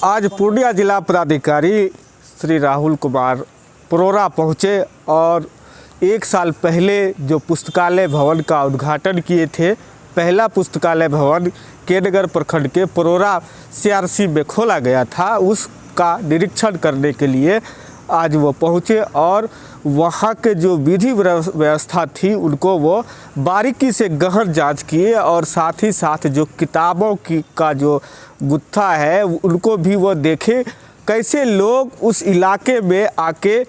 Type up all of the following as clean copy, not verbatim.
आज पूर्णिया जिला पदाधिकारी श्री राहुल कुमार परोरा पहुँचे और एक साल पहले जो पुस्तकालय भवन का उद्घाटन किए थे, पहला पुस्तकालय भवन के नगर प्रखंड के परोरा सीआरसी में खोला गया था, उसका निरीक्षण करने के लिए आज वो पहुँचे और वहाँ के जो विधि व्यवस्था थी उनको वो बारीकी से गहन जांच किए और साथ ही साथ जो किताबों का जो गुत्था है उनको भी वो देखे। कैसे लोग उस इलाके में आके,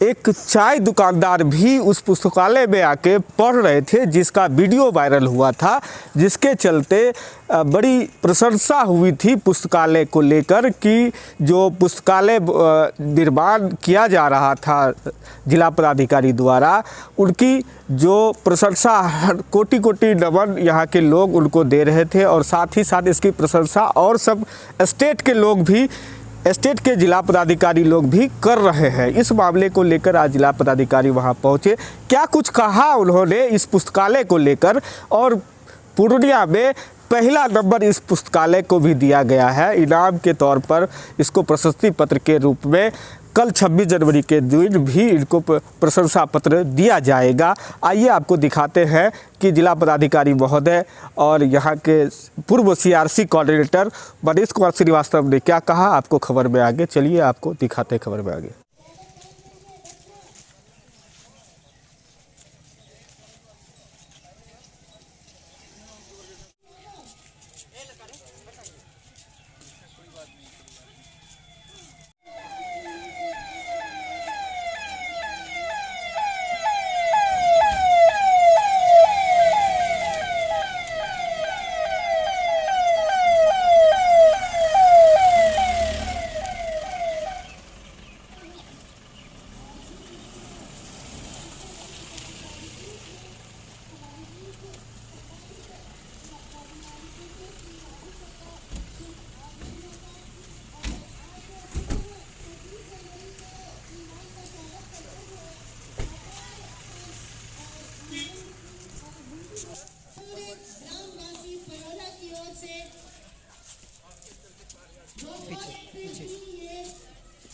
एक चाय दुकानदार भी उस पुस्तकालय में आके पढ़ रहे थे, जिसका वीडियो वायरल हुआ था, जिसके चलते बड़ी प्रशंसा हुई थी पुस्तकालय को लेकर कि जो पुस्तकालय निर्माण किया जा रहा था जिला पदाधिकारी द्वारा, उनकी जो प्रशंसा कोटि कोटि नमन यहाँ के लोग उनको दे रहे थे। और साथ ही साथ इसकी प्रशंसा और सब स्टेट के लोग भी, स्टेट के जिला पदाधिकारी लोग भी कर रहे हैं। इस मामले को लेकर आज जिला पदाधिकारी वहां पहुंचे, क्या कुछ कहा उन्होंने इस पुस्तकालय को लेकर, और पूर्णिया में पहला नंबर इस पुस्तकालय को भी दिया गया है इनाम के तौर पर। इसको प्रशस्ति पत्र के रूप में कल 26 जनवरी के दिन भी इनको प्रशंसा पत्र दिया जाएगा। आइए आपको दिखाते हैं कि जिला पदाधिकारी महोदय और यहाँ के पूर्व सीआरसी कोऑर्डिनेटर मनीष कुमार श्रीवास्तव ने क्या कहा, आपको खबर में आगे। चलिए आपको दिखाते हैं खबर में आगे।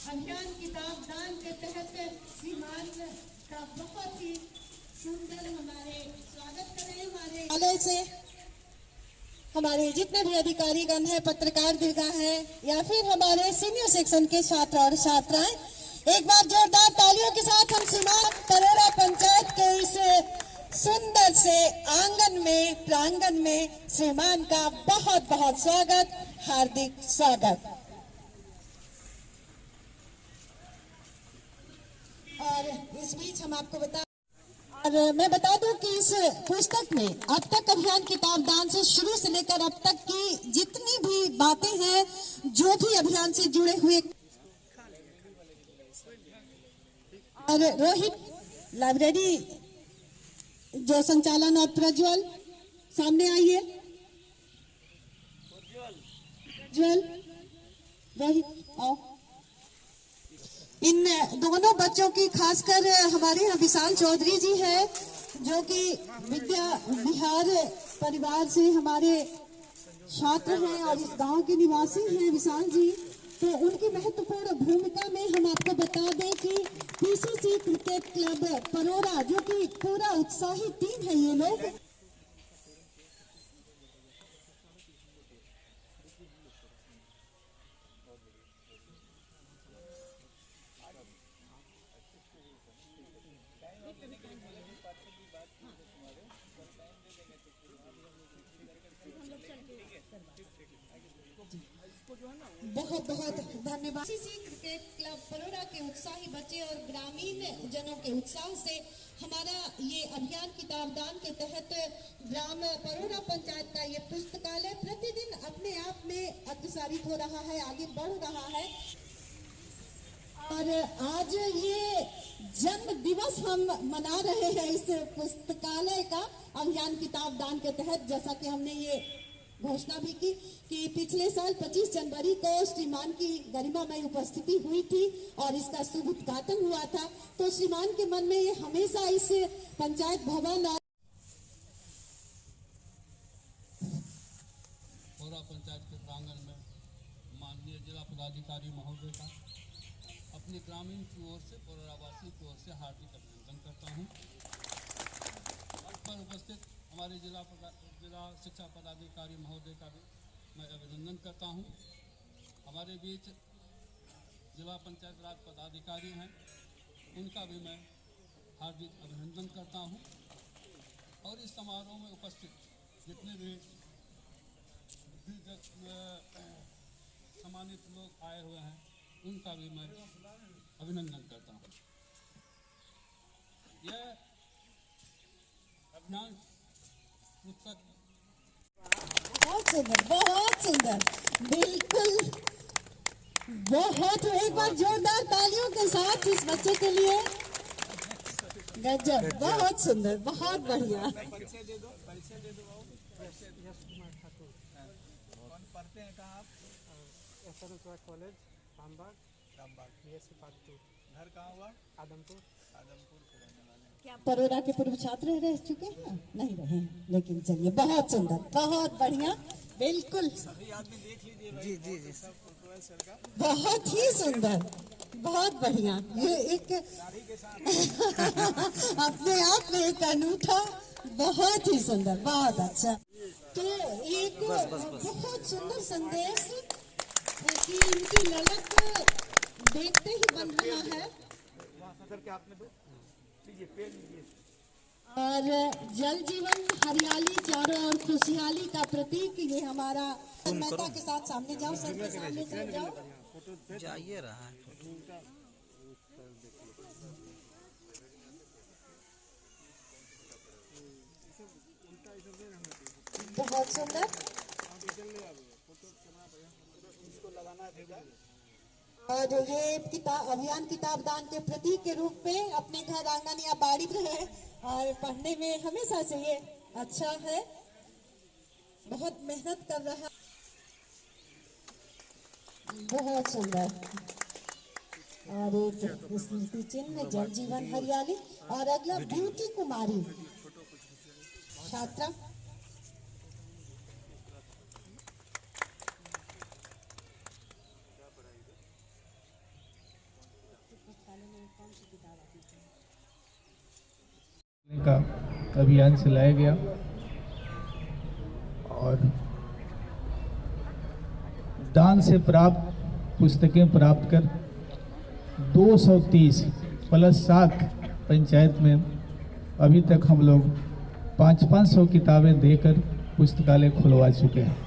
अभियान किताब दान के तहत श्रीमान का बहुत ही सुंदर हमारे स्वागत करें। हमारे कॉलेज से हमारे जितने भी अधिकारीगण हैं, पत्रकार दीर्घा है या फिर हमारे सीनियर सेक्शन के छात्र और छात्राएं, एक बार जोरदार तालियों के साथ हम श्रीमान परोरा पंचायत के इस सुंदर से आंगन में, प्रांगण में श्रीमान का बहुत बहुत स्वागत, हार्दिक स्वागत। और इस बीच हम आपको और मैं बता दूं कि इस पुस्तक में अब तक अभियान किताब दान से शुरू से लेकर अब तक की जितनी भी बातें हैं, जो भी अभियान से जुड़े हुए, और रोहित लाइब्रेरी जो संचालन और प्रज्वल सामने आइए। प्रज्वल, रोहित आओ। इन दोनों बच्चों की खासकर हमारे यहाँ विशाल चौधरी जी है, जो कि विद्या विहार परिवार से हमारे छात्र हैं और इस गांव के निवासी हैं विशाल जी। तो उनकी महत्वपूर्ण भूमिका में हम आपको बता दें कि पीसीसी क्रिकेट क्लब परोरा, जो कि पूरा उत्साही टीम है ये लोग, बहुत बहुत धन्यवाद। पीसीसी क्रिकेट क्लब परोरा के उत्साही बच्चे और ग्रामीण जनों के उत्साह से हमारा ये अभियान किताब दान के तहत ग्राम परोरा पंचायत का ये पुस्तकालय प्रतिदिन अपने आप में अग्रसरित हो रहा है, आगे बढ़ रहा है। और आज ये जन्म दिवस हम मना रहे हैं इस पुस्तकालय का अभियान किताब दान के तहत, जैसा कि हमने ये घोषणा भी की कि पिछले साल 25 जनवरी को श्रीमान की गरिमामय उपस्थिति हुई थी और इसका शुभ उद्घाटन हुआ था। तो श्रीमान के मन में ये हमेशा इस पंचायत भवन और परोरा पंचायत के प्रांगण में माननीय जिला पदाधिकारी महोदय का अपने ग्रामीण की ओर से पुरावासी की ओर से हार्दिक अभिनंदन करता हूँ। मंच पर उपस्थित हमारे जिला शिक्षा पदाधिकारी महोदय का भी मैं अभिनंदन करता हूँ। हमारे बीच जिला पंचायत राज पदाधिकारी हैं, उनका भी मैं हार्दिक अभिनंदन करता हूँ। और इस समारोह में उपस्थित जितने भी सम्मानित लोग आए हुए हैं, उनका भी मैं अभिनंदन करता हूँ। यह अभियान पुस्तक बहुत सुंदर, बिल्कुल बहुत। एक बार जोरदार तालियों के साथ इस बच्चे के लिए। गजब, बहुत सुंदर, बहुत बढ़िया। पढ़ते हैं कहाँ आप? कॉलेज रामबाग। BSc part 2। घर कहाँ हुआ? आदमपुर के रहने वाले। क्या परोरा के पूर्व छात्र रह चुके हैं? नहीं रहे, लेकिन चलिए, बहुत सुंदर, बहुत बढ़िया, बिल्कुल सभी आदमी देख लीजिए भाई। जी सब प्रोफेसर का बहुत ही सुंदर, बहुत बढ़िया। ये एक अपने आप में एक अनूठा, बहुत ही सुंदर, बहुत अच्छा। तो एक बहुत सुंदर संदेश कि इनकी ललक देखते ही बन रहा है। और जल जीवन हरियाली चारों और खुशहाली का प्रतीक ये हमारा। मेहता के साथ सामने जाओ, सर के सामने चले जाओ। जाइए रहा है। बहुत सुंदर। और ये अभियान किताब दान के प्रतीक के रूप में अपने घर आंगन या बाड़ी में है, और पढ़ने में हमेशा से ये अच्छा है। बहुत मेहनत कर रहा है, बहुत सुंदर। और एक स्मृति चिन्ह जल जीवन हरियाली। और अगला ब्यूटी कुमारी छात्रा। का अभियान चलाया गया और दान से प्राप्त पुस्तकें प्राप्त कर 230 प्लस 7 पंचायत में अभी तक हम लोग 500 किताबें देकर पुस्तकालय खुलवा चुके हैं।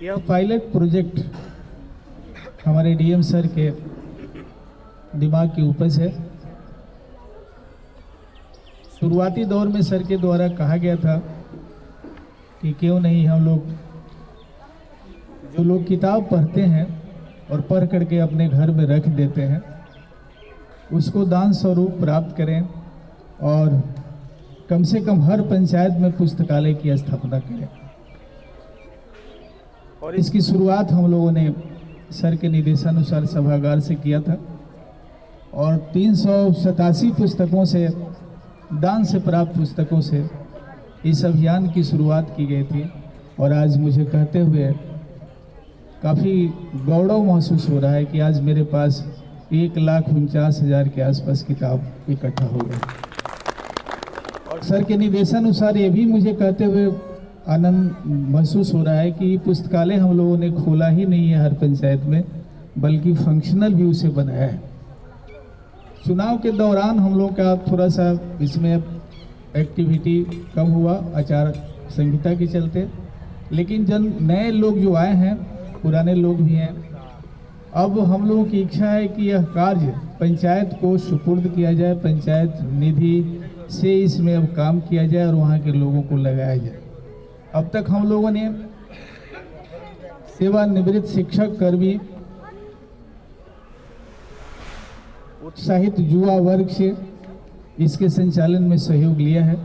यह पायलट प्रोजेक्ट हमारे डीएम सर के दिमाग की उपज है। शुरुआती दौर में सर के द्वारा कहा गया था कि क्यों नहीं हम लोग जो लोग किताब पढ़ते हैं और पढ़ करके अपने घर में रख देते हैं, उसको दान स्वरूप प्राप्त करें और कम से कम हर पंचायत में पुस्तकालय की स्थापना करें। और इसकी शुरुआत हम लोगों ने सर के निर्देशानुसार सभागार से किया था और 387 पुस्तकों से, दान से प्राप्त पुस्तकों से इस अभियान की शुरुआत की गई थी। और आज मुझे कहते हुए काफ़ी गौरव महसूस हो रहा है कि आज मेरे पास 1,49,000 के आसपास किताब इकट्ठा हो गई। और सर के निर्देशानुसार ये भी मुझे कहते हुए आनंद महसूस हो रहा है कि पुस्तकालय हम लोगों ने खोला ही नहीं है हर पंचायत में, बल्कि फंक्शनल भी उसे बनाया है। चुनाव के दौरान हम लोग का थोड़ा सा इसमें एक्टिविटी कम हुआ आचार संहिता के चलते, लेकिन जन नए लोग जो आए हैं, पुराने लोग भी हैं, अब हम लोगों की इच्छा है कि यह कार्य पंचायत को सुपुर्द किया जाए, पंचायत निधि से इसमें अब काम किया जाए और वहाँ के लोगों को लगाया जाए। अब तक हम लोगों ने सेवानिवृत्त शिक्षक कर भी उत्साहित युवा वर्ग से इसके संचालन में सहयोग लिया है।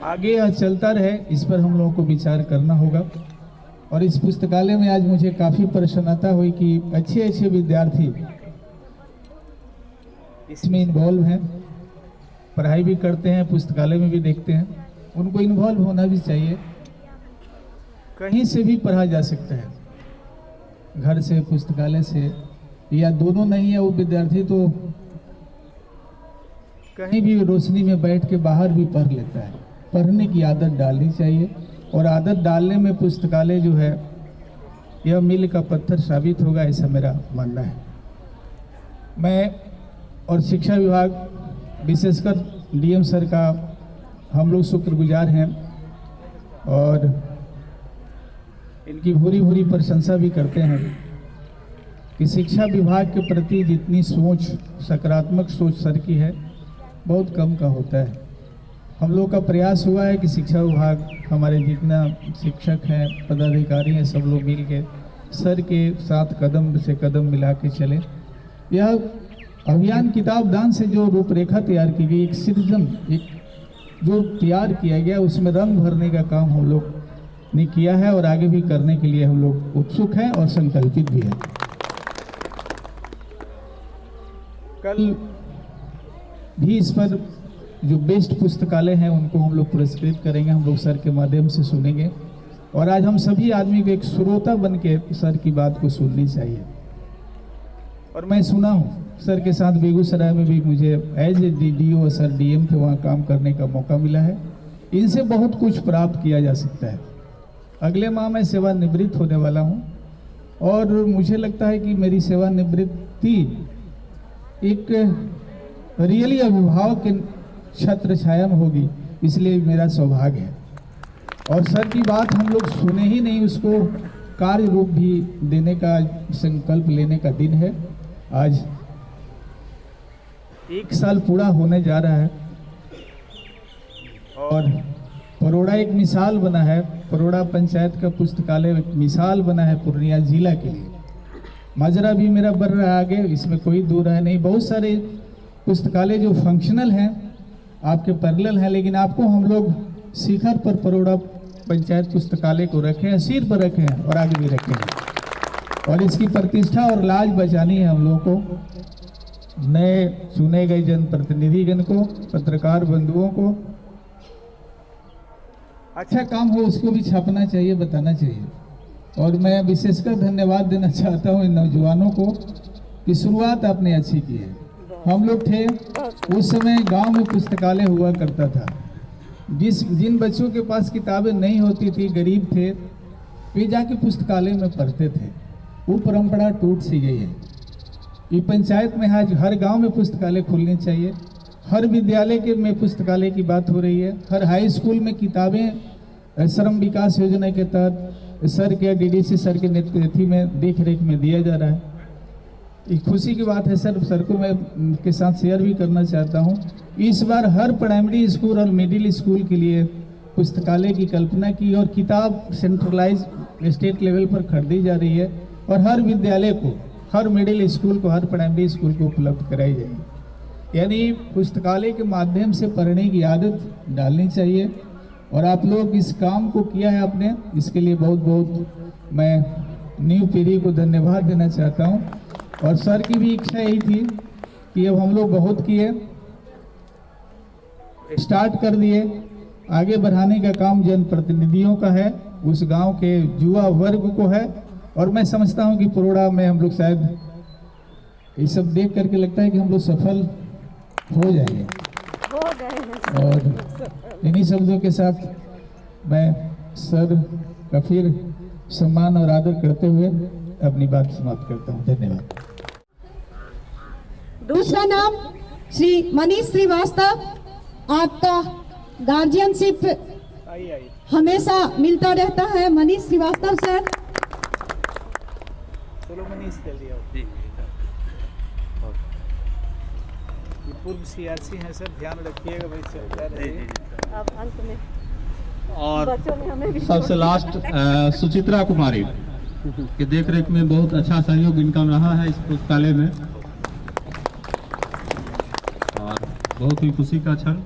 आगे यह चलता रहे, इस पर हम लोगों को विचार करना होगा। और इस पुस्तकालय में आज मुझे काफ़ी प्रसन्नता हुई कि अच्छे अच्छे विद्यार्थी इसमें इन्वॉल्व हैं, पढ़ाई भी करते हैं, पुस्तकालय में भी देखते हैं। उनको इन्वॉल्व होना भी चाहिए, कहीं से भी पढ़ा जा सकता है। घर से, पुस्तकालय से, या दोनों नहीं है वो विद्यार्थी तो कहीं भी रोशनी में बैठ के बाहर भी पढ़ लेता है। पढ़ने की आदत डालनी चाहिए और आदत डालने में पुस्तकालय जो है यह मील का पत्थर साबित होगा, ऐसा मेरा मानना है। मैं और शिक्षा विभाग विशेषकर डीएम सर का हम लोग शुक्रगुजार हैं और इनकी भूरी भूरी प्रशंसा भी करते हैं कि शिक्षा विभाग के प्रति जितनी सोच, सकारात्मक सोच सर की है, बहुत कम का होता है। हम लोग का प्रयास हुआ है कि शिक्षा विभाग, हमारे जितना शिक्षक हैं, पदाधिकारी हैं, सब लोग मिल के सर के साथ कदम से कदम मिला के चले। यह अभियान किताब दान से जो रूपरेखा तैयार की गई, एक सृजन, एक जो तैयार किया गया, उसमें रंग भरने का काम हम लोग ने किया है और आगे भी करने के लिए हम लोग उत्सुक हैं और संकल्पित भी हैं। कल भी इस पर जो बेस्ट पुस्तकालय हैं उनको हम लोग पुरस्कृत करेंगे, हम लोग सर के माध्यम से सुनेंगे। और आज हम सभी आदमी को एक श्रोता बन के सर की बात को सुननी चाहिए। और मैं सुना हूँ सर के साथ बेगूसराय में भी मुझे एज ए DDO और सर DM के वहाँ काम करने का मौका मिला है। इनसे बहुत कुछ प्राप्त किया जा सकता है। अगले माह मैं सेवानिवृत्त होने वाला हूँ और मुझे लगता है कि मेरी सेवानिवृत्ति एक रियली अभिभावक के छत्र छाया में होगी, इसलिए मेरा सौभाग्य है। और सर की बात हम लोग सुने ही नहीं, उसको कार्य रूप भी देने का संकल्प लेने का दिन है। आज 1 साल पूरा होने जा रहा है और परोड़ा एक मिसाल बना है। परोड़ा पंचायत का पुस्तकालय एक मिसाल बना है पूर्णिया जिला के लिए। माजरा भी मेरा बढ़ रहा है आगे, इसमें कोई दो राय नहीं। बहुत सारे पुस्तकालय जो फंक्शनल हैं, आपके पैरेलल हैं, लेकिन आपको हम लोग शिखर पर परोड़ा पंचायत पुस्तकालय को रखे हैं, सिर पर रखे हैं और आगे भी रखेंगे। और इसकी प्रतिष्ठा और लाज बचानी है हम लोगों को, नए चुने गए जनप्रतिनिधिगण को, पत्रकार बंधुओं को। अच्छा काम हो उसको भी छापना चाहिए, बताना चाहिए। और मैं विशेषकर धन्यवाद देना चाहता हूँ इन नौजवानों को कि शुरुआत आपने अच्छी की है। हम लोग थे उस समय गांव में पुस्तकालय हुआ करता था। जिन बच्चों के पास किताबें नहीं होती थी, गरीब थे, वे जाके पुस्तकालय में पढ़ते थे। वो परंपरा टूट सी गई है। ये पंचायत में आज हर गांव में पुस्तकालय खुलने चाहिए। हर विद्यालय के में पुस्तकालय की बात हो रही है। हर हाई स्कूल में किताबें श्रम विकास योजना के तहत सर के DDC सर के नेतृत्व में देख रेख में दिया जा रहा है। एक खुशी की बात है सर को मैं के साथ शेयर भी करना चाहता हूँ। इस बार हर प्राइमरी स्कूल और मिडिल स्कूल के लिए पुस्तकालय की कल्पना की और किताब सेंट्रलाइज स्टेट लेवल पर खरीदी जा रही है और हर विद्यालय को, हर मिडिल स्कूल को, हर प्राइमरी स्कूल को उपलब्ध कराई जाएगी। यानी पुस्तकालय के माध्यम से पढ़ने की आदत डालनी चाहिए और आप लोग इस काम को किया है आपने, इसके लिए बहुत बहुत मैं न्यू पीढ़ी को धन्यवाद देना चाहता हूँ। और सर की भी इच्छा यही थी कि अब हम लोग बहुत किए, स्टार्ट कर दिए, आगे बढ़ाने का काम जनप्रतिनिधियों का है, उस गांव के युवा वर्ग को है। और मैं समझता हूं कि परोड़ा में हम लोग शायद ये सब देख करके लगता है कि हम लोग सफल हो जाएंगे। और इन्हीं शब्दों के साथ मैं सर का फिर सम्मान और आदर करते हुए अपनी बात समाप्त करता हूं। धन्यवाद। दूसरा नाम श्री मनीष श्रीवास्तव। आपका गार्जियनशिप हमेशा मिलता रहता है। मनीष श्रीवास्तव सर। चलो मनीष जल्दी आओ। ये पूर्व सियासी हैं सर, ध्यान रखिएगा भाई, चलता रहे। अब अंत में और बच्चों ने हमें भी सबसे लास्ट सुचित्रा कुमारी के देखरेख में बहुत अच्छा सहयोग इनका रहा है इस पुस्तकालय में और बहुत ही खुशी का क्षण।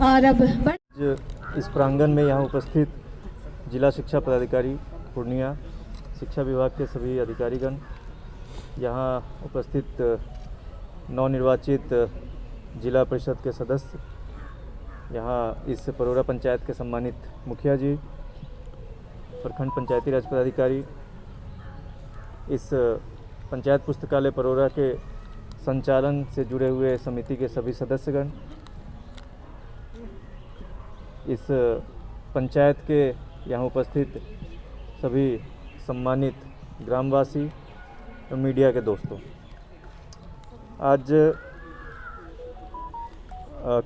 और अब इस प्रांगण में यहाँ उपस्थित जिला शिक्षा पदाधिकारी पूर्णिया, शिक्षा विभाग के सभी अधिकारीगण, यहाँ उपस्थित नवनिर्वाचित जिला परिषद के सदस्य, यहाँ इस परोड़ा पंचायत के सम्मानित मुखिया जी, प्रखंड पंचायती राज पदाधिकारी, इस पंचायत पुस्तकालय परोरा के संचालन से जुड़े हुए समिति के सभी सदस्यगण, इस पंचायत के यहाँ उपस्थित सभी सम्मानित ग्रामवासी और मीडिया के दोस्तों, आज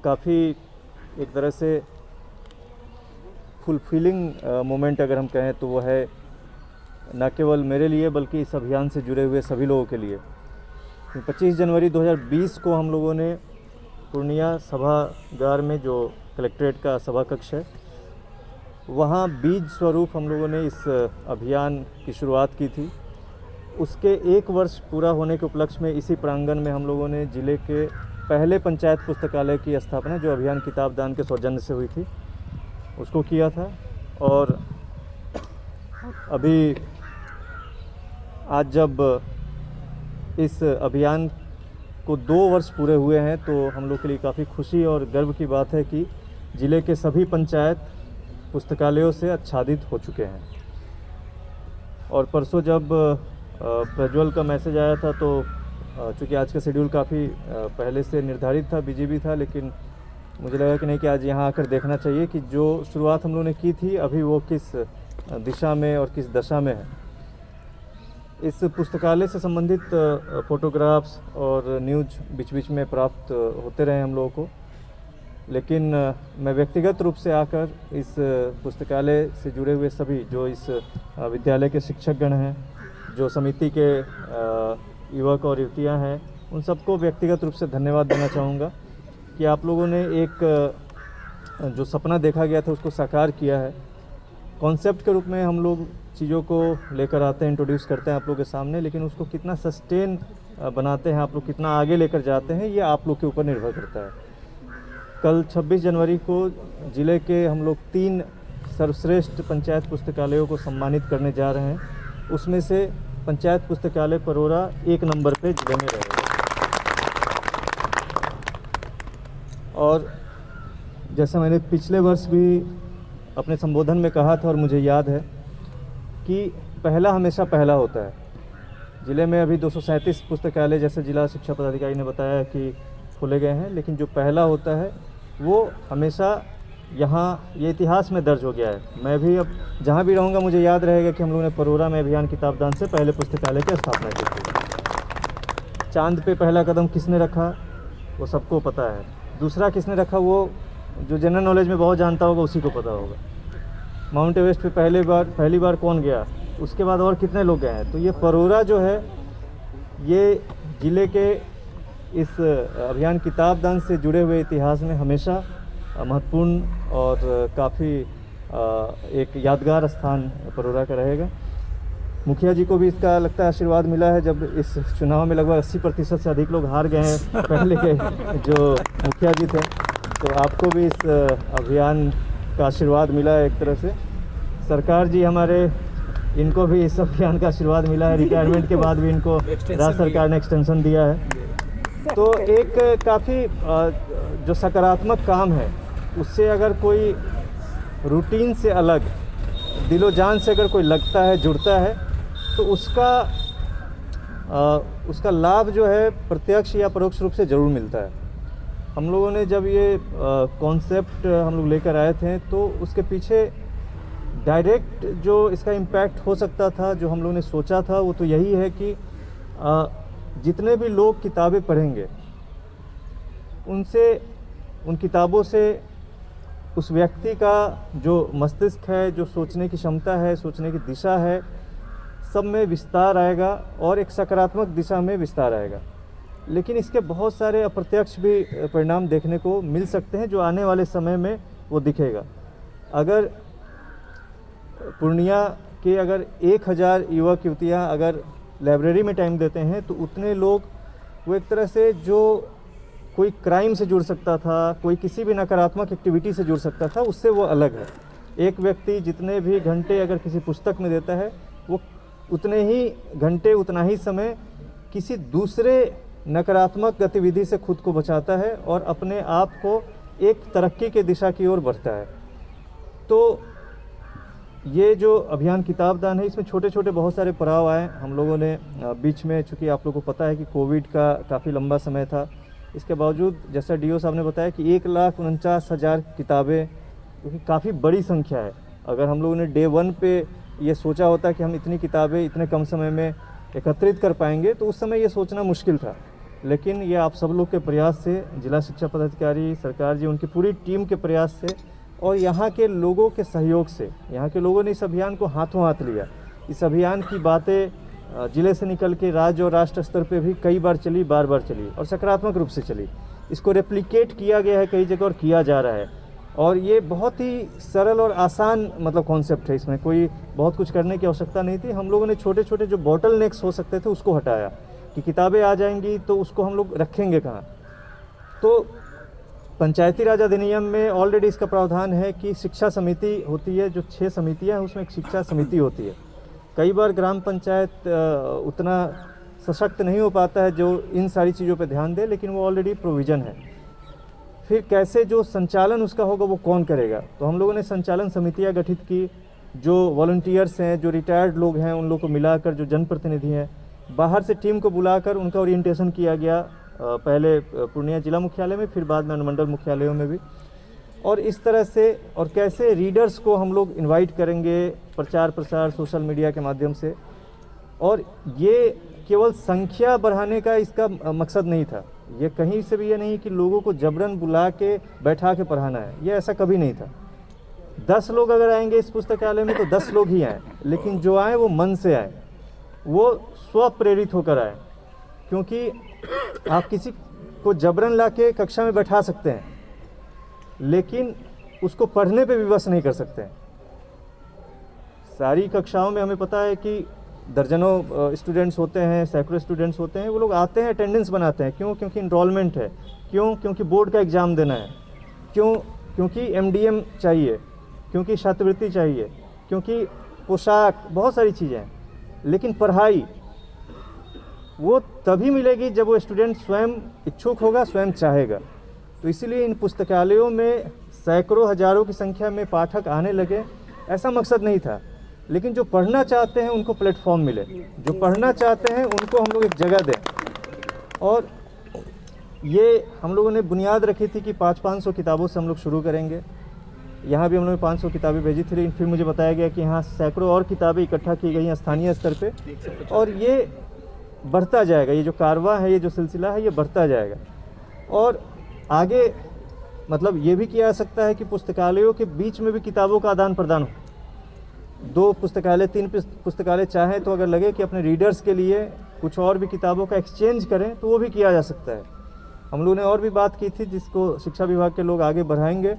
काफ़ी एक तरह से फुलफिलिंग मोमेंट अगर हम कहें तो वो है न केवल मेरे लिए बल्कि इस अभियान से जुड़े हुए सभी लोगों के लिए। 25 जनवरी 2020 को हम लोगों ने पूर्णिया सभागार में, जो कलेक्ट्रेट का सभा कक्ष है, वहाँ बीज स्वरूप हम लोगों ने इस अभियान की शुरुआत की थी। उसके 1 वर्ष पूरा होने के उपलक्ष्य में इसी प्रांगण में हम लोगों ने जिले के पहले पंचायत पुस्तकालय की स्थापना, जो अभियान किताब दान के सौजन्य से हुई थी, उसको किया था। और अभी आज जब इस अभियान को 2 वर्ष पूरे हुए हैं तो हम लोग के लिए काफ़ी खुशी और गर्व की बात है कि ज़िले के सभी पंचायत पुस्तकालयों से आच्छादित हो चुके हैं। और परसों जब प्रज्वल का मैसेज आया था तो चूँकि आज का शेड्यूल काफ़ी पहले से निर्धारित था, बिजी भी था, लेकिन मुझे लगा कि नहीं कि आज यहाँ आकर देखना चाहिए कि जो शुरुआत हम लोगों ने की थी अभी वो किस दिशा में और किस दशा में है। इस पुस्तकालय से संबंधित फ़ोटोग्राफ्स और न्यूज़ बीच बीच में प्राप्त होते रहे हम लोगों को, लेकिन मैं व्यक्तिगत रूप से आकर इस पुस्तकालय से जुड़े हुए सभी जो इस विद्यालय के शिक्षकगण हैं, जो समिति के युवक और युवतियाँ हैं, उन सबको व्यक्तिगत रूप से धन्यवाद देना चाहूँगा कि आप लोगों ने एक जो सपना देखा गया था उसको साकार किया है। कॉन्सेप्ट के रूप में हम लोग चीज़ों को लेकर आते हैं, इंट्रोड्यूस करते हैं आप लोगों के सामने, लेकिन उसको कितना सस्टेन बनाते हैं आप लोग, कितना आगे लेकर जाते हैं, ये आप लोग के ऊपर निर्भर करता है। कल 26 जनवरी को ज़िले के हम लोग 3 सर्वश्रेष्ठ पंचायत पुस्तकालयों को सम्मानित करने जा रहे हैं। उसमें से पंचायत पुस्तकालय परोरा 1 नंबर पे जिले में रहेगा। और जैसा मैंने पिछले वर्ष भी अपने संबोधन में कहा था और मुझे याद है कि पहला हमेशा पहला होता है। ज़िले में अभी 237 पुस्तकालय जैसे जिला शिक्षा पदाधिकारी ने बताया कि खोले गए हैं, लेकिन जो पहला होता है वो हमेशा यहाँ ये इतिहास में दर्ज हो गया है। मैं भी अब जहाँ भी रहूँगा मुझे याद रहेगा कि हम लोगों ने परोरा में अभियान किताब दान से पहले पुस्तकालय की स्थापना की थी। चांद पे पहला कदम किसने रखा वो सबको पता है। दूसरा किसने रखा वो जो जनरल नॉलेज में बहुत जानता होगा उसी को पता होगा। माउंट एवरेस्ट पे पहली बार कौन गया, उसके बाद और कितने लोग गए हैं। तो ये परोरा जो है ये ज़िले के इस अभियान किताब दान से जुड़े हुए इतिहास में हमेशा महत्वपूर्ण और काफ़ी एक यादगार स्थान परोरा का रहेगा। मुखिया जी को भी इसका लगता है आशीर्वाद मिला है। जब इस चुनाव में लगभग 80% से अधिक लोग हार गए हैं पहले के जो मुखिया जी थे, तो आपको भी इस अभियान का आशीर्वाद मिला है एक तरह से। सरकार जी हमारे, इनको भी इस अभियान का आशीर्वाद मिला है। रिटायरमेंट के बाद भी इनको राज्य सरकार ने एक्सटेंशन दिया है। तो एक काफ़ी जो सकारात्मक काम है उससे अगर कोई रूटीन से अलग दिलो जान से अगर कोई लगता है, जुड़ता है, तो उसका लाभ जो है प्रत्यक्ष या परोक्ष रूप से ज़रूर मिलता है। हम लोगों ने जब ये कॉन्सेप्ट हम लोग लेकर आए थे तो उसके पीछे डायरेक्ट जो इसका इम्पैक्ट हो सकता था, जो हम लोगों ने सोचा था, वो तो यही है कि जितने भी लोग किताबें पढ़ेंगे उन किताबों से उस व्यक्ति का जो मस्तिष्क है, जो सोचने की क्षमता है, सोचने की दिशा है, सब में विस्तार आएगा और एक सकारात्मक दिशा में विस्तार आएगा। लेकिन इसके बहुत सारे अप्रत्यक्ष भी परिणाम देखने को मिल सकते हैं जो आने वाले समय में वो दिखेगा। अगर पूर्णिया के अगर 1000 युवक युवतियाँ अगर लाइब्रेरी में टाइम देते हैं तो उतने लोग वो एक तरह से जो कोई क्राइम से जुड़ सकता था, कोई किसी भी नकारात्मक एक्टिविटी से जुड़ सकता था, उससे वो अलग है। एक व्यक्ति जितने भी घंटे अगर किसी पुस्तक में देता है वो उतने ही घंटे, उतना ही समय किसी दूसरे नकारात्मक गतिविधि से खुद को बचाता है और अपने आप को एक तरक्की के दिशा की ओर बढ़ता है। तो ये जो अभियान किताब दान है, इसमें छोटे छोटे बहुत सारे पड़ाव आए हम लोगों ने बीच में, चूँकि आप लोगों को पता है कि कोविड का काफ़ी लंबा समय था, इसके बावजूद जैसा डीओ साहब ने बताया कि 1,49,000 किताबें, क्योंकि काफ़ी बड़ी संख्या है। अगर हम लोगों ने डे 1 पे ये सोचा होता कि हम इतनी किताबें इतने कम समय में एकत्रित कर पाएंगे, तो उस समय ये सोचना मुश्किल था। लेकिन ये आप सब लोग के प्रयास से, जिला शिक्षा पदाधिकारी, सरकार जी, उनकी पूरी टीम के प्रयास से और यहाँ के लोगों के सहयोग से, यहाँ के लोगों ने इस अभियान को हाथों हाथ लिया। इस अभियान की बातें ज़िले से निकल के राज्य और राष्ट्र स्तर पे भी कई बार चली, बार बार चली और सकारात्मक रूप से चली। इसको रेप्लिकेट किया गया है कई जगह और किया जा रहा है। और ये बहुत ही सरल और आसान मतलब कॉन्सेप्ट है, इसमें कोई बहुत कुछ करने की आवश्यकता नहीं थी। हम लोगों ने छोटे छोटे जो बॉटल नेक्स हो सकते थे उसको हटाया कि किताबें आ जाएंगी तो उसको हम लोग रखेंगे कहाँ। तो पंचायती राज अधिनियम में ऑलरेडी इसका प्रावधान है कि शिक्षा समिति होती है, जो 6 समितियाँ हैं उसमें एक शिक्षा समिति होती है। कई बार ग्राम पंचायत उतना सशक्त नहीं हो पाता है जो इन सारी चीज़ों पे ध्यान दे, लेकिन वो ऑलरेडी प्रोविज़न है। फिर कैसे जो संचालन उसका होगा वो कौन करेगा, तो हम लोगों ने संचालन समितियाँ गठित की, जो वॉलंटियर्स हैं, जो रिटायर्ड लोग हैं, उन लोग को मिलाकर, जो जनप्रतिनिधि हैं, बाहर से टीम को बुलाकर उनका ओरिएंटेशन किया गया, पहले पूर्णिया जिला मुख्यालय में, फिर बाद में अनुमंडल मुख्यालयों में भी। और इस तरह से, और कैसे रीडर्स को हम लोग इनवाइट करेंगे प्रचार प्रसार सोशल मीडिया के माध्यम से। और ये केवल संख्या बढ़ाने का इसका मकसद नहीं था, ये कहीं से भी ये नहीं कि लोगों को जबरन बुला के बैठा के पढ़ाना है, ये ऐसा कभी नहीं था। 10 लोग अगर आएंगे इस पुस्तकालय में तो 10 लोग ही आए, लेकिन जो आए वो मन से आए, वो स्वप्रेरित होकर आए। क्योंकि आप किसी को जबरन ला के कक्षा में बैठा सकते हैं, लेकिन उसको पढ़ने पे विवश नहीं कर सकते हैं। सारी कक्षाओं में हमें पता है कि दर्जनों स्टूडेंट्स होते हैं, सैकड़ों स्टूडेंट्स होते हैं, वो लोग आते हैं, अटेंडेंस बनाते हैं। क्यों? क्योंकि इनरोलमेंट है। क्यों? क्योंकि बोर्ड का एग्ज़ाम देना है। क्यों? क्योंकि MDM चाहिए, क्योंकि छात्रवृत्ति चाहिए, क्योंकि पोशाक, बहुत सारी चीज़ें हैं। लेकिन पढ़ाई वो तभी मिलेगी जब वो स्टूडेंट स्वयं इच्छुक होगा, स्वयं चाहेगा। तो इसीलिए इन पुस्तकालयों में सैकड़ों हजारों की संख्या में पाठक आने लगे, ऐसा मकसद नहीं था। लेकिन जो पढ़ना चाहते हैं उनको प्लेटफॉर्म मिले, जो पढ़ना चाहते हैं उनको हम लोग एक जगह दें। और ये हम लोगों ने बुनियाद रखी थी कि 500 किताबों से हम लोग शुरू करेंगे। यहाँ भी हम लोगों ने 500 किताबें भेजी थी, लेकिन फिर मुझे बताया गया कि यहाँ सैकड़ों और किताबें इकट्ठा की गई हैं स्थानीय स्तर पे, और ये बढ़ता जाएगा। ये जो कारवां है, ये जो सिलसिला है, ये बढ़ता जाएगा। और आगे मतलब ये भी किया जा सकता है कि पुस्तकालयों के बीच में भी किताबों का आदान प्रदान हो। 2 पुस्तकालय, 3 पुस्तकालय चाहें तो अगर लगे कि अपने रीडर्स के लिए कुछ और भी किताबों का एक्सचेंज करें तो वो भी किया जा सकता है। हम लोगों ने और भी बात की थी, जिसको शिक्षा विभाग के लोग आगे बढ़ाएंगे,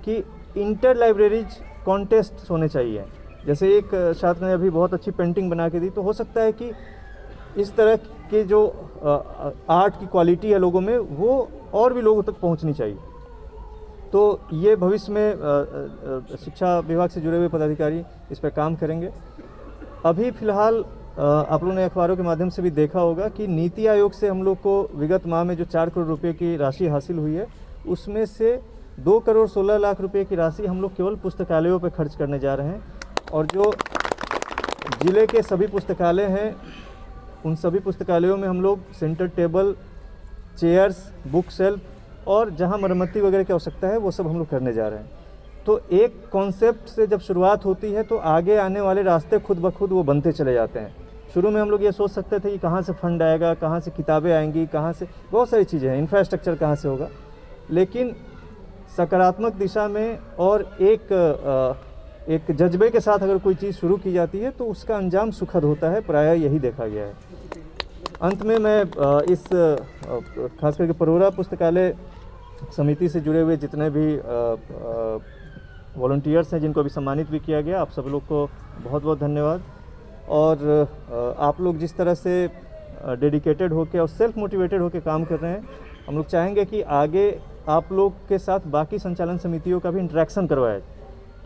कि इंटर लाइब्रेरीज कॉन्टेस्ट होने चाहिए। जैसे एक छात्र ने अभी बहुत अच्छी पेंटिंग बना के दी, तो हो सकता है कि इस तरह के जो आर्ट की क्वालिटी है लोगों में, वो और भी लोगों तक पहुंचनी चाहिए। तो ये भविष्य में शिक्षा विभाग से जुड़े हुए पदाधिकारी इस पर काम करेंगे। अभी फ़िलहाल आप लोगों ने अखबारों के माध्यम से भी देखा होगा कि नीति आयोग से हम लोग को विगत माह में जो 4 करोड़ रुपए की राशि हासिल हुई है, उसमें से 2 करोड़ 16 लाख रुपए की राशि हम लोग केवल पुस्तकालयों पर खर्च करने जा रहे हैं। और जो ज़िले के सभी पुस्तकालय हैं, उन सभी पुस्तकालयों में हम लोग centre table, chairs, book shelf और जहां मरम्मती वगैरह की आवश्यकता है वो सब हम लोग करने जा रहे हैं। तो एक कॉन्सेप्ट से जब शुरुआत होती है तो आगे आने वाले रास्ते खुद ब खुद वो बनते चले जाते हैं। शुरू में हम लोग ये सोच सकते थे कि कहाँ से फंड आएगा, कहाँ से किताबें आएंगी, कहाँ से बहुत सारी चीज़ें हैं, इंफ्रास्ट्रक्चर कहाँ से होगा। लेकिन सकारात्मक दिशा में और एक जज्बे के साथ अगर कोई चीज़ शुरू की जाती है तो उसका अंजाम सुखद होता है, प्रायः यही देखा गया है। अंत में मैं इस खास करके परोरा पुस्तकालय समिति से जुड़े हुए जितने भी वॉलंटियर्स हैं, जिनको अभी सम्मानित भी किया गया, आप सब लोग को बहुत बहुत धन्यवाद। और आप लोग जिस तरह से डेडिकेटेड होकर और सेल्फ मोटिवेटेड होकर काम कर रहे हैं, हम लोग चाहेंगे कि आगे आप लोग के साथ बाकी संचालन समितियों का भी इंटरेक्शन करवाएं,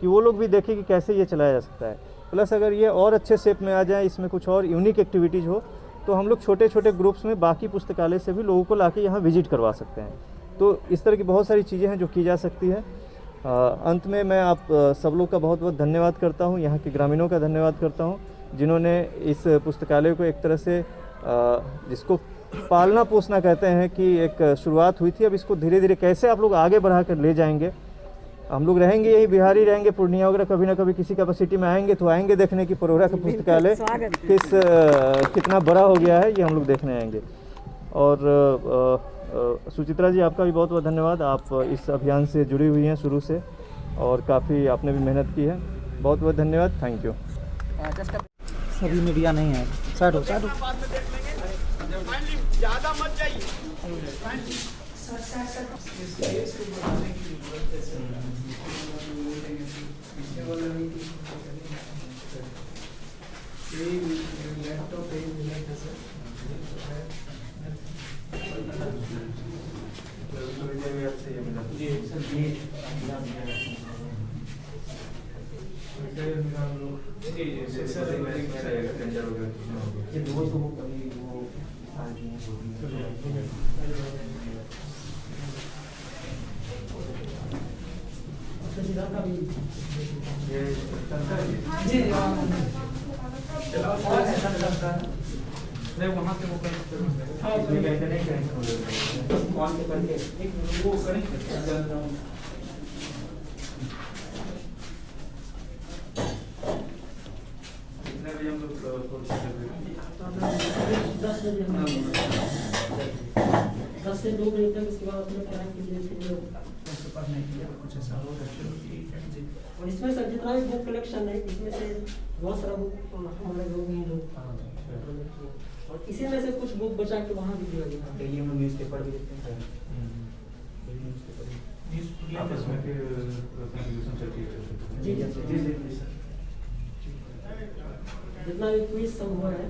कि वो लोग भी देखें कि कैसे ये चलाया जा सकता है। प्लस अगर ये और अच्छे शेप में आ जाए, इसमें कुछ और यूनिक एक्टिविटीज़ हो, तो हम लोग छोटे छोटे ग्रुप्स में बाकी पुस्तकालय से भी लोगों को लाके यहाँ विजिट करवा सकते हैं। तो इस तरह की बहुत सारी चीज़ें हैं जो की जा सकती है। अंत में मैं आप सब लोग का बहुत बहुत धन्यवाद करता हूँ, यहाँ के ग्रामीणों का धन्यवाद करता हूँ जिन्होंने इस पुस्तकालय को एक तरह से जिसको पालना पोसना कहते हैं कि एक शुरुआत हुई थी, अब इसको धीरे धीरे कैसे आप लोग आगे बढ़ा कर ले जाएंगे। हम लोग रहेंगे यही बिहार ही रहेंगे, पूर्णिया वगैरह कभी ना कभी किसी कैपेसिटी में आएंगे तो आएंगे देखने की परोरा का पुस्तकालय कितना बड़ा हो गया है, ये हम लोग देखने आएंगे। और सुचित्रा जी आपका भी बहुत बहुत धन्यवाद, आप इस अभियान से जुड़ी हुई हैं शुरू से और काफ़ी आपने भी मेहनत की है, बहुत बहुत धन्यवाद, थैंक यू। सभी मीडिया नहीं है, साइड हो साइड हो। और इसमें सर जितना भी बुक कलेक्शन है इसमें से बहुत सारा बुक हमारे लोग ही लोग और इसी में से कुछ बुक बचा के वहाँ भी दिया गया। डेली हम न्यूज़ पेपर भी देखते हैं, आपस में फिर जी जी सर जितना भी क्विज सब हुआ है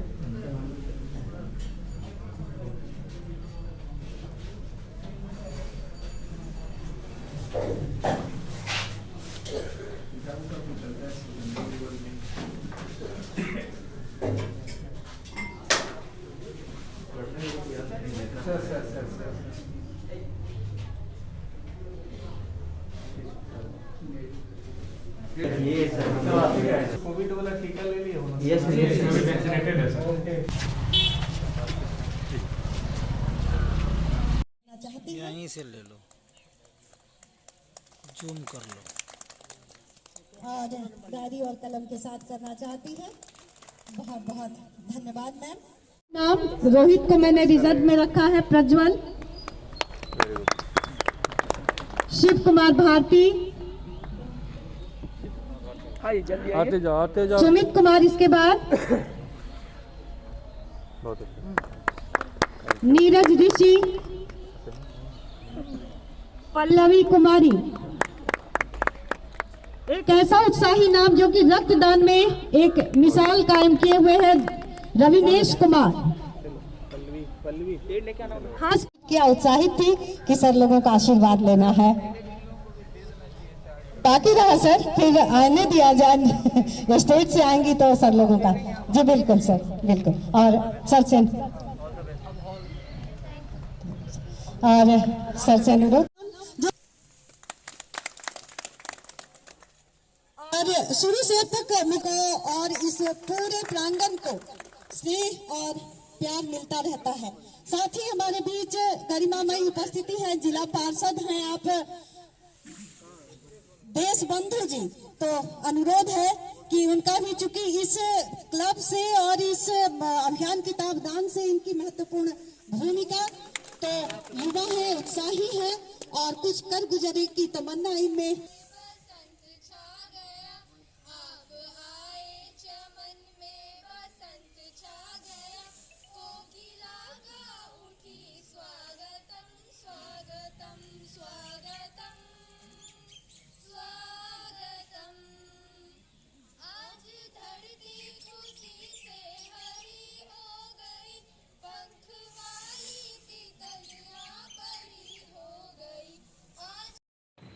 कोविड वाला टीका ले लिया होना। यस वैक्सीनेटेड है सर। यहीं से ले लो, जूम कर लो। और डायरी और कलम के साथ करना चाहती है। बहुत बहुत धन्यवाद मैम। नाम रोहित को मैंने रिजर्व में रखा है, प्रज्वल, शिव कुमार भारती, आते जाओ सुमित कुमार, इसके बाद बहुत अच्छा। नीरज ऋषि, पल्लवी कुमारी। एक ऐसा उत्साही नाम जो कि रक्तदान में एक मिसाल कायम किए हुए हैं, रविनेश कुमार। हाँ, क्या उत्साहित थी कि सर लोगों का आशीर्वाद लेना है। बाकी रहा सर, फिर आने दिया जाए, स्टेज से आएंगी तो सर लोगों का। जी बिल्कुल सर, बिल्कुल। और सर से अनुरोध। और शुरू से अब तक मुझको और इस पूरे प्रांगण को स्नेह और प्यार मिलता रहता है। साथ ही हमारे बीच गरिमामयी उपस्थिति है, जिला पार्षद हैं आप देश बंधु जी, तो अनुरोध है कि उनका भी, चूंकि इस क्लब से और इस अभियान किताब दान से इनकी महत्वपूर्ण भूमिका, तो युवा है, उत्साही है और कुछ कर गुजरे की तमन्ना इनमें।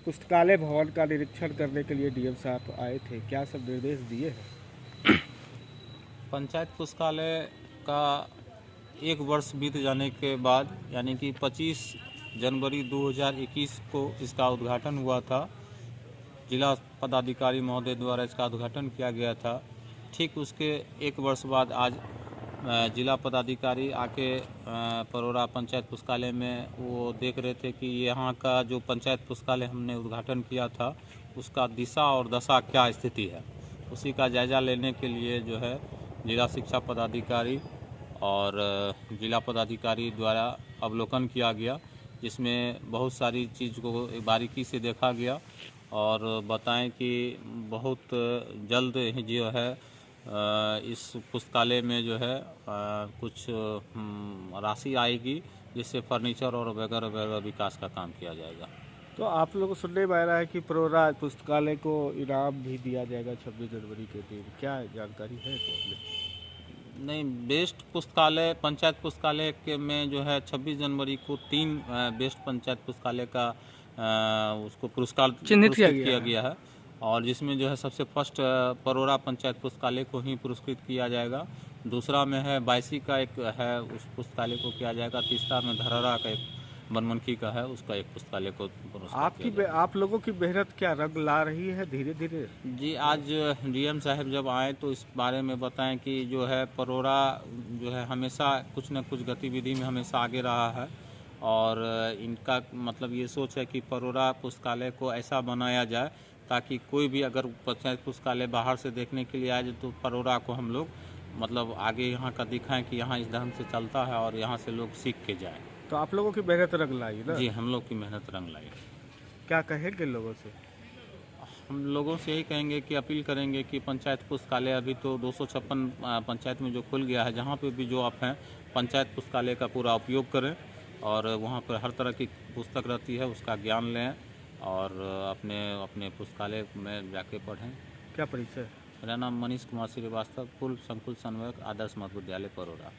पुस्तकालय भवन का निरीक्षण करने के लिए डीएम साहब आए थे, क्या सब निर्देश दिए हैं? पंचायत पुस्तकालय का 1 वर्ष बीत जाने के बाद, यानी कि 25 जनवरी 2021 को इसका उद्घाटन हुआ था। जिला पदाधिकारी महोदय द्वारा इसका उद्घाटन किया गया था, ठीक उसके 1 वर्ष बाद आज जिला पदाधिकारी आके परोरा पंचायत पुस्तकालय में वो देख रहे थे कि यहाँ का जो पंचायत पुस्तकालय हमने उद्घाटन किया था उसका दिशा और दशा क्या स्थिति है, उसी का जायज़ा लेने के लिए जो है जिला शिक्षा पदाधिकारी और जिला पदाधिकारी द्वारा अवलोकन किया गया, जिसमें बहुत सारी चीज़ को बारीकी से देखा गया और बताएं कि बहुत जल्द ही जो है इस पुस्तकालय में जो है कुछ राशि आएगी, जिससे फर्नीचर और वगैरह वगैरह विकास का काम किया जाएगा। तो आप लोगों को सुनने में आ रहा है कि परोरा पुस्तकालय को इनाम भी दिया जाएगा 26 जनवरी के दिन, क्या जानकारी है इसमें? नहीं, बेस्ट पुस्तकालय पंचायत पुस्तकालय के में जो है 26 जनवरी को 3 बेस्ट पंचायत पुस्तकालय का उसको पुरस्कार चिन्हित किया गया है, और जिसमें जो है सबसे फर्स्ट परोरा पंचायत पुस्तकालय को ही पुरस्कृत किया जाएगा। दूसरा में है बायसी का एक है, उस पुस्तकालय को किया जाएगा। तीसरा में धरहरा का एक बनमनखी का है, उसका एक पुस्तकालय को पुरस्कार। आप लोगों की मेहनत क्या रंग ला रही है धीरे धीरे? जी, आज डीएम साहब जब आए तो इस बारे में बताएं कि जो है परोरा जो है हमेशा कुछ न कुछ गतिविधि में हमेशा आगे रहा है, और इनका मतलब ये सोच है कि परोरा पुस्तकालय को ऐसा बनाया जाए ताकि कोई भी अगर पंचायत पुस्तकालय बाहर से देखने के लिए आए तो परोरा को हम लोग मतलब आगे यहाँ का दिखाएं कि यहाँ इस ढंग से चलता है और यहाँ से लोग सीख के जाएं। तो आप लोगों की मेहनत रंग लाई ना? जी, हम लोग की मेहनत रंग लाई। क्या कहेंगे लोगों से? हम लोगों से यही कहेंगे कि अपील करेंगे कि पंचायत पुस्तकालय अभी तो 256 पंचायत में जो खुल गया है, जहाँ पे भी जो आप हैं पंचायत पुस्तकालय का पूरा उपयोग करें और वहाँ पर हर तरह की पुस्तक रहती है, उसका ज्ञान लें और अपने पुस्तकालय में जाके पढ़ें। क्या परिचय? मेरा नाम मनीष कुमार श्रीवास्तव, पूर्व संकुल समन्वयक, आदर्श मध्य विद्यालय परोरा।